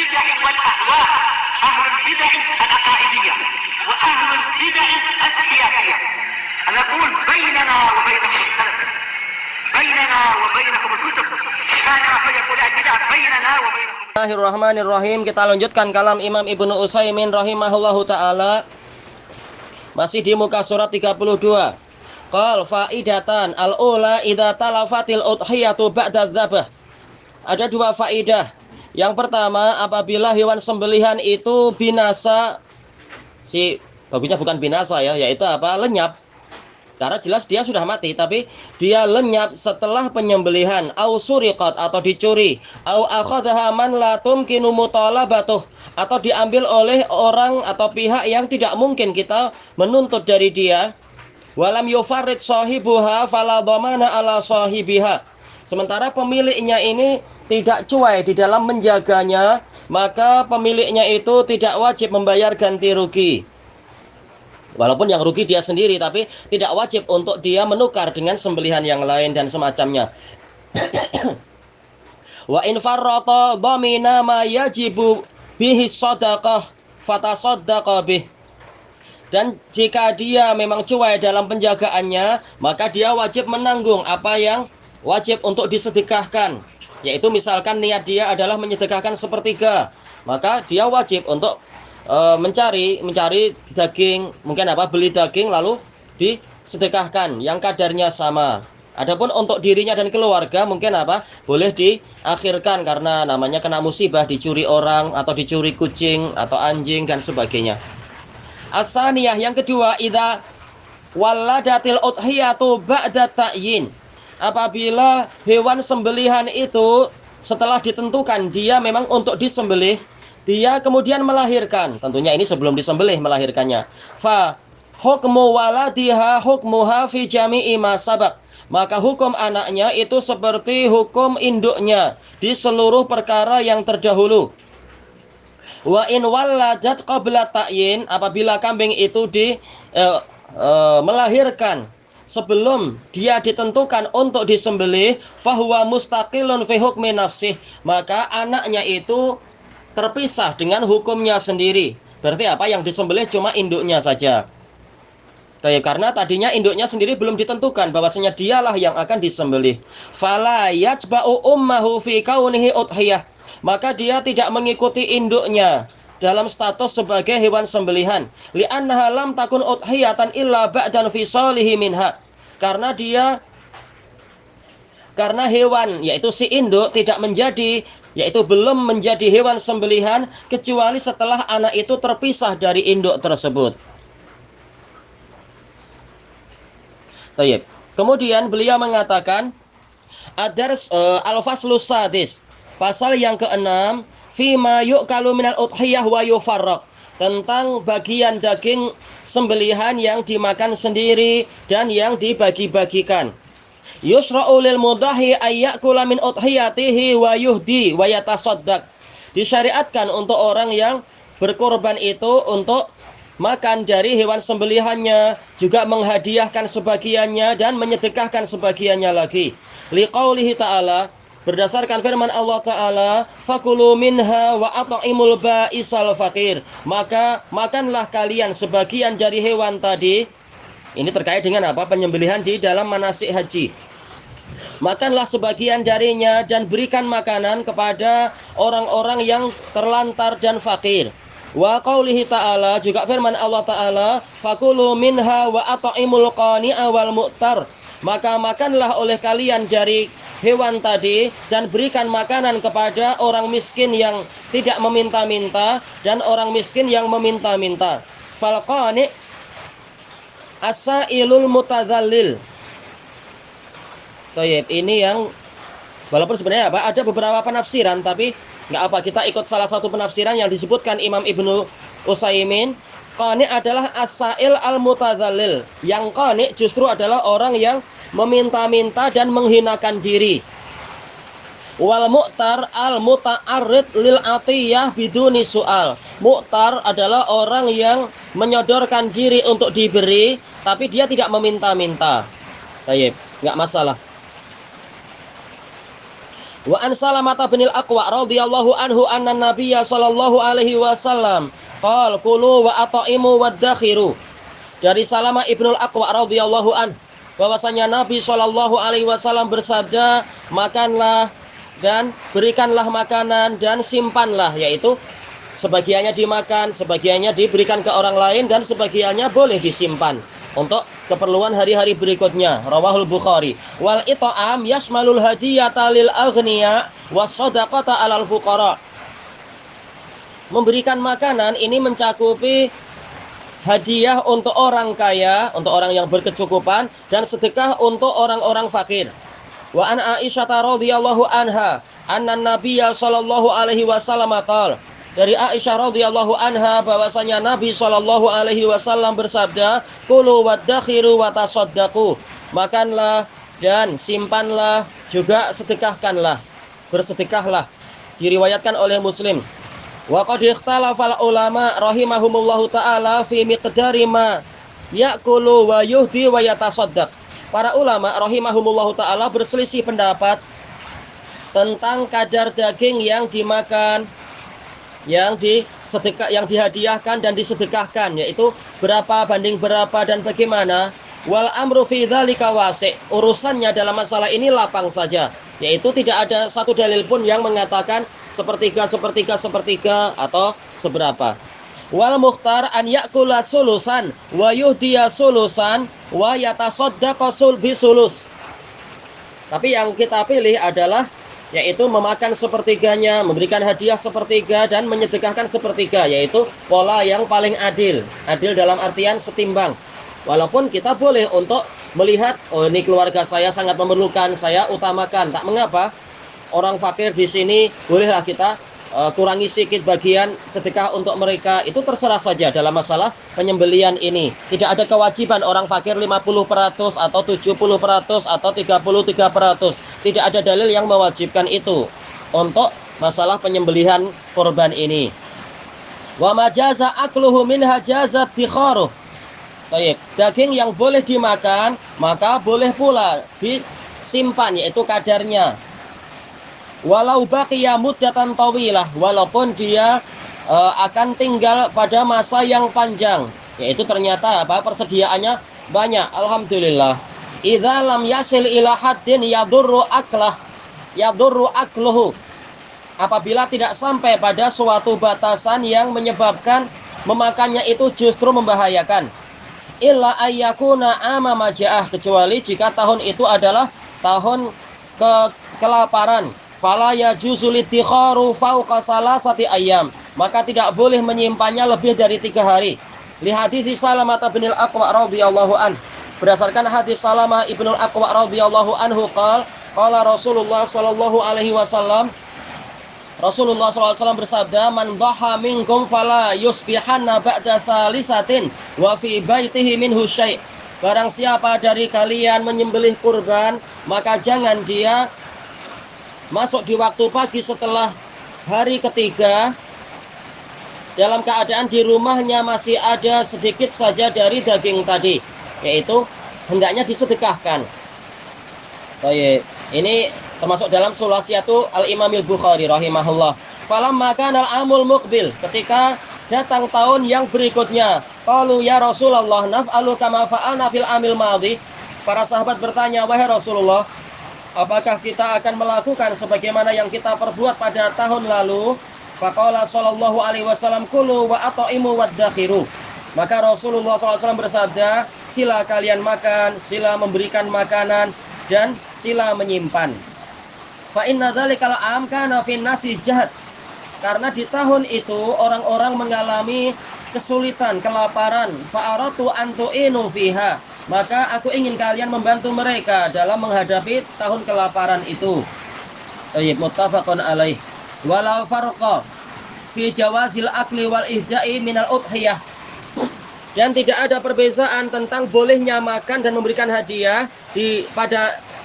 البدع والأهواء، أهل البدع العقائدية وأهل البدع السياسية. نقول بيننا وبينكم السلف، بيننا وبينكم الكتب، كان فيقول البدع بيننا وبينكم. Bismillahirrahmanirrahim. Kita lanjutkan kalam Imam Ibnu Utsaimin rahimahullahu taala. Masih di muka surat 32. Qal faidatan al-ula idza talafatil udhiyatu ba'da dzabh. Ada dua faidah. Yang pertama, apabila hewan sembelihan itu binasa, bagusnya bukan binasa ya, yaitu apa? Lenyap. Karena jelas dia sudah mati, tapi dia lenyap setelah penyembelihan, au suriqat atau dicuri, au akhadha man la tumkinu mutalabatuh, atau diambil oleh orang atau pihak yang tidak mungkin kita menuntut dari dia. Walam yufarrid sahibuha fala dhamana ala sahibiha. Sementara pemiliknya ini tidak cuai di dalam menjaganya, maka pemiliknya itu tidak wajib membayar ganti rugi. Walaupun yang rugi dia sendiri, tapi tidak wajib untuk dia menukar dengan sembelihan yang lain dan semacamnya. Wa in farrata dhamina ma yajibu bihi shadaqah fatasaddaqa bih. Dan jika dia memang cuai dalam penjagaannya, maka dia wajib menanggung apa yang wajib untuk disedekahkan. Yaitu misalkan niat dia adalah menyedekahkan sepertiga, maka dia wajib untuk mencari daging, mungkin beli daging lalu disedekahkan yang kadarnya sama. Adapun untuk dirinya dan keluarga mungkin boleh diakhirkan karena namanya kena musibah, dicuri orang atau dicuri kucing atau anjing dan sebagainya. As-saniyah, yang kedua, idza waladatil udhiyatu ba'da ta'yin. Apabila hewan sembelihan itu setelah ditentukan dia memang untuk disembelih, dia kemudian melahirkan, tentunya ini sebelum disembelih melahirkannya. Fa hukmu waladiha hukmuha fi jami'i ma sabaq. Maka hukum anaknya itu seperti hukum induknya di seluruh perkara yang terdahulu. Wa in walladat qabla ta'yin, apabila kambing itu melahirkan sebelum dia ditentukan untuk disembelih, fahuwa mustaqilun fi hukmi nafsih, maka anaknya itu terpisah dengan hukumnya sendiri. Berarti yang disembelih cuma induknya saja. Karena tadinya induknya sendiri belum ditentukan bahwasanya dialah yang akan disembelih. Fala yatba'u ummahu fi kaunihi udhiyah, maka dia tidak mengikuti induknya dalam status sebagai hewan sembelihan. Li'annaha lam takun udhiyatan illa ba'dan fisalihi minha. Karena hewan, yaitu si induk, belum menjadi hewan sembelihan kecuali setelah anak itu terpisah dari induk tersebut. Tayyib. Kemudian beliau mengatakan al-faslus sadis, pasal yang ke-6, fima yu'kalu minal udhiyah wa yufarraq, tentang bagian daging sembelihan yang dimakan sendiri dan yang dibagi-bagikan. Yusra'u lil mudahi ayyakula min udhiyatihi wa yuhdi wa yatasaddaq. Disyariatkan untuk orang yang berkorban itu untuk makan dari hewan sembelihannya, juga menghadiahkan sebagiannya dan menyedekahkan sebagiannya lagi. Liqaulihi ta'ala, berdasarkan firman Allah Ta'ala, fakulu minha wa at'imul ba'isal fakir. Maka makanlah kalian sebagian dari hewan tadi. Ini terkait dengan penyembelihan di dalam manasik haji. Makanlah sebagian darinya dan berikan makanan kepada orang-orang yang terlantar dan fakir. Wa qaulihi ta'ala, juga firman Allah Ta'ala, fakulu minha wa at'imul qani'a wal mu'tar. Maka makanlah oleh kalian dari hewan tadi dan berikan makanan kepada orang miskin yang tidak meminta-minta dan orang miskin yang meminta-minta. Fal qani' as-sa'ilul mutadzallil. Tayyib, ini yang walaupun sebenarnya ada beberapa penafsiran, tapi kita ikut salah satu penafsiran yang disebutkan Imam Ibnu Utsaimin. Qani adalah as-sa'il al-mutadzallil. Yang qani justru adalah orang yang meminta-minta dan menghinakan diri. Wal mu'tar al-muta'arrid lil atiyah biduni su'al. Mu'tar adalah orang yang menyodorkan diri untuk diberi, tapi dia tidak meminta-minta. Tayyib, enggak masalah. Wa an Salamah bin al-Aqwa radhiyallahu anhu anna Nabiyya sallallahu alaihi wasallam qala kulu wa at'imu wadakhiru. Dari Salamah ibnul Aqwa radhiyallahu an bahwasanya Nabi sallallahu alaihi wasallam bersabda, makanlah dan berikanlah makanan dan simpanlah, yaitu sebagiannya dimakan, sebagiannya diberikan ke orang lain, dan sebagiannya boleh disimpan untuk keperluan hari-hari berikutnya. Rawahul Bukhari. Wal it'am yasmalul hadiyata lil aghniya was shadaqata 'alal fuqara. Memberikan makanan ini mencakupi hadiah untuk orang kaya, untuk orang yang berkecukupan, dan sedekah untuk orang-orang fakir. Wa an Aisyah radhiyallahu anha anna Nabiyya sallallahu alaihi wasallam qala. Dari Aisyah radhiyallahu anha bahwasanya Nabi sallallahu alaihi wasallam bersabda, "Kulu wadakhiru wa tasaddaqu." Makanlah dan simpanlah, juga sedekahkanlah, bersedekahlah. Diriwayatkan oleh Muslim. Wa qad ikhtalafal ulama rahimahumullahu taala fi miqdari ma ya'kulu wa yuhdi wa yatasaddaq. Para ulama rahimahumullahu taala berselisih pendapat tentang kadar daging yang dimakan, yang dihadiahkan dan disedekahkan, yaitu berapa banding berapa dan bagaimana. Wal amru fi dzalika wasi'. Urusannya dalam masalah ini lapang saja, yaitu tidak ada satu dalil pun yang mengatakan sepertiga atau seberapa. Wal mukhtar an ya'kula sulusan wa yuhdiya sulusan wa yatasaddaqa bisulus. Tapi yang kita pilih adalah yaitu memakan sepertiganya, memberikan hadiah sepertiga, dan menyedekahkan sepertiga, yaitu pola yang paling adil. Adil dalam artian setimbang. Walaupun kita boleh untuk melihat, oh ini keluarga saya sangat memerlukan, saya utamakan, tak mengapa. Orang fakir di sini bolehlah kita kurangi sedikit bagian sedekah untuk mereka. Itu terserah saja dalam masalah penyembelian ini. Tidak ada kewajiban orang fakir 50% atau 70% atau 33%. Tidak ada dalil yang mewajibkan itu untuk masalah penyembelihan korban ini. Wa majaza akluhu minha jazat tikharuh. Baik, daging yang boleh dimakan maka boleh pula disimpan, yaitu kadarnya. Walau baqiya muddatan tawilah, walaupun dia akan tinggal pada masa yang panjang, yaitu ternyata persediaannya banyak. Alhamdulillah. Idza lam yasil ila haddin yadurru akluhu. Apabila tidak sampai pada suatu batasan yang menyebabkan memakannya itu justru membahayakan. Illa ayyakuna ama maja'ah, kecuali jika tahun itu adalah tahun kelaparan. Fala yajuzu litikharu fauqa salasati ayyam, maka tidak boleh menyimpannya lebih dari 3 hari. Li hadis Salamah bin al-Aqwa radhiyallahu an. Berdasarkan hadis Salamah ibnul Aqwa radhiyallahu anhu qala Rasulullah sallallahu alaihi wasallam, Rasulullah sallallahu alaihi wasallam bersabda, "Man dhaha minkum fala yusbihanna ba'da salisatin wa fi baitihi minhu syai'." Barang siapa dari kalian menyembelih kurban, maka jangan dia masuk di waktu pagi setelah hari ketiga dalam keadaan di rumahnya masih ada sedikit saja dari daging tadi, yaitu hendaknya disedekahkan. Baik, ini termasuk dalam Sulasiyatu Al-Imamil Bukhari rahimahullah. Falamma kana al-amul muqbil, ketika datang tahun yang berikutnya, qalu ya Rasulullah naf'alu kama fa'alna fil amil madhi. Para sahabat bertanya, wahai Rasulullah, apakah kita akan melakukan sebagaimana yang kita perbuat pada tahun lalu? Faqala sallallahu alaihi wasallam kulu wa at'imu wadakhiru. Maka Rasulullah SAW bersabda, sila kalian makan, sila memberikan makanan, dan sila menyimpan. Fa inna dzalikal am kana fin nasi jahad. Karena di tahun itu orang-orang mengalami kesulitan, kelaparan. Fa aratu an tu'inu fiha. Maka aku ingin kalian membantu mereka dalam menghadapi tahun kelaparan itu. Tayyib, muttafaqun alaih. Walau farqa fi jawazil akli wal ihda'i minal udhiyah. Dan tidak ada perbezaan tentang bolehnya makan dan memberikan hadiah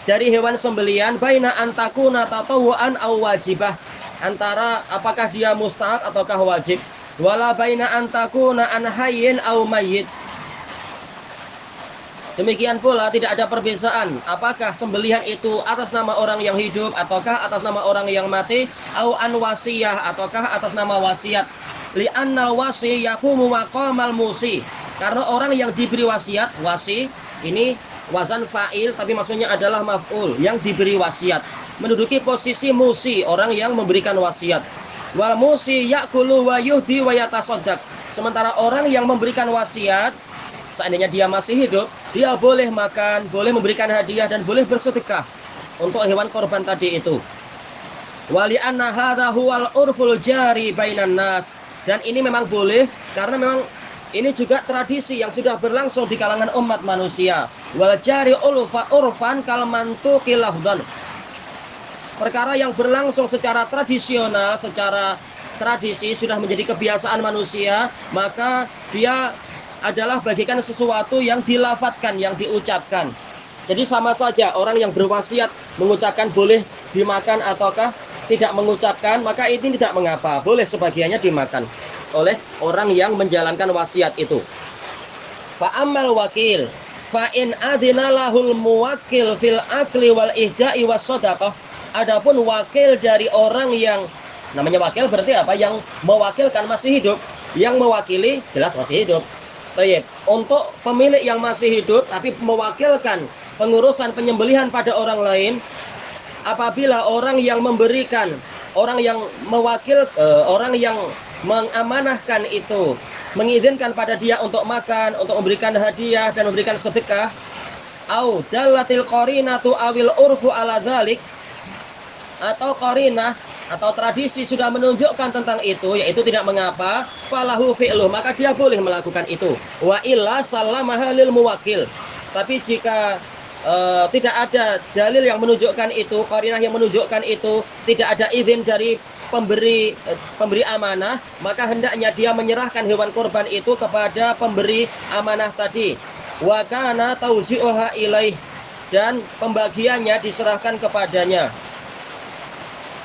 dari hewan sembelian baina antakuna tatawuan aw wajibah, antara apakah dia mustahab ataukah wajib. Wala baina antakuna an hayyin aw mayyit. Demikian pula tidak ada perbedaan apakah sembelihan itu atas nama orang yang hidup ataukah atas nama orang yang mati, au an wasiyah ataukah atas nama wasiat. Li'annal wasi yaqumu maqamal musi. Karena orang yang diberi wasiat, wasi ini wazan fa'il tapi maksudnya adalah maf'ul, yang diberi wasiat, menduduki posisi musi, orang yang memberikan wasiat. Wal musi ya'kulu wa yuhdi wa yatasaddaq. Sementara orang yang memberikan wasiat, seandainya dia masih hidup, dia boleh makan, boleh memberikan hadiah, dan boleh bersedekah untuk hewan korban tadi itu. Wali anna hadza huwal urful jari bainan nas. Dan ini memang boleh karena memang ini juga tradisi yang sudah berlangsung di kalangan umat manusia. Wal jari urfan kal mantuqi lafdhan. Perkara yang berlangsung secara tradisional, secara tradisi sudah menjadi kebiasaan manusia, maka dia adalah bagikan sesuatu yang dilafatkan, yang diucapkan. Jadi sama saja orang yang berwasiat mengucapkan boleh dimakan ataukah tidak mengucapkan, maka ini tidak mengapa, boleh sebagiannya dimakan oleh orang yang menjalankan wasiat itu. Fa'amal wakil fa'in adina lahul muwakil fil akli wal ihda'i was sadaqah. Adapun wakil dari orang yang namanya wakil berarti apa? Yang mewakilkan masih hidup, yang mewakili jelas masih hidup. Baik, untuk pemilik yang masih hidup tapi mewakilkan pengurusan penyembelihan pada orang lain, apabila orang yang memberikan, orang yang mewakil, orang yang mengamanahkan itu mengizinkan pada dia untuk makan, untuk memberikan hadiah dan memberikan sedekah, au dallatil qarinatu awil urfu ala dzalik, atau qarinah atau tradisi sudah menunjukkan tentang itu, yaitu tidak mengapa, falahu fi'luh, maka dia boleh melakukan itu. Wa illa sallamaha lil muwakil. Tapi jika tidak ada dalil yang menunjukkan itu, qarinah yang menunjukkan itu, tidak ada izin dari pemberi amanah, maka hendaknya dia menyerahkan hewan kurban itu kepada pemberi amanah tadi. Wa kana tauzi'uha ilaih, dan pembagiannya diserahkan kepadanya.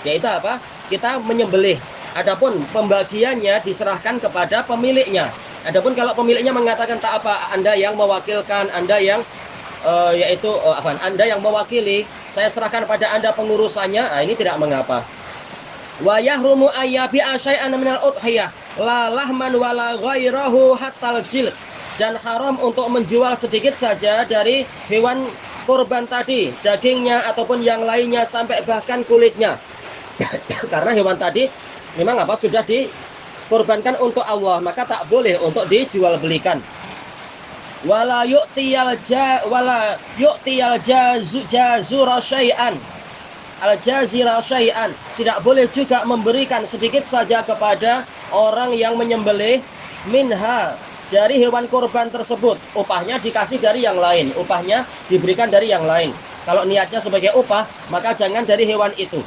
Yaitu apa? Kita menyembelih. Adapun pembagiannya diserahkan kepada pemiliknya. Adapun kalau pemiliknya mengatakan tak apa, Anda yang mewakilkan, Anda yang Anda yang mewakili, saya serahkan pada Anda pengurusannya, ini tidak mengapa. Wa yahrumu ayyabi'a syai'an minal udhiyah la lahman wala ghairahu hatta al-jild. Dan haram untuk menjual sedikit saja dari hewan kurban tadi, dagingnya ataupun yang lainnya sampai bahkan kulitnya. Karena hewan tadi memang sudah dikorbankan untuk Allah, maka tak boleh untuk dijual belikan. Wala yu'tiyal jazura syai'an, al jazira syai'an, tidak boleh juga memberikan sedikit saja kepada orang yang menyembelih minha, dari hewan kurban tersebut. Upahnya dikasih dari yang lain, upahnya diberikan dari yang lain. Kalau niatnya sebagai upah, maka jangan dari hewan itu.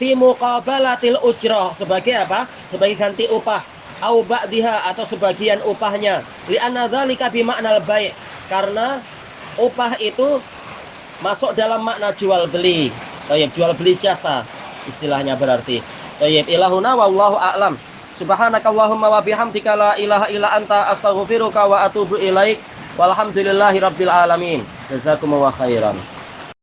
Fi muqabalatil ujrah, sebagai apa? Sebagai ganti upah, au ba'diha, atau sebagian upahnya. Li'anna dzalika bi ma'nal bai', karena upah itu masuk dalam makna jual beli. Tayyib, jual beli jasa istilahnya berarti. Tayyib, ilahuna wallahu a'lam. Subhanakallahumma wa bihamdika la ilaha illa anta astaghfiruka wa atubu ilaik. Walhamdulillahirabbil alamin. Jazakumullahu khairan.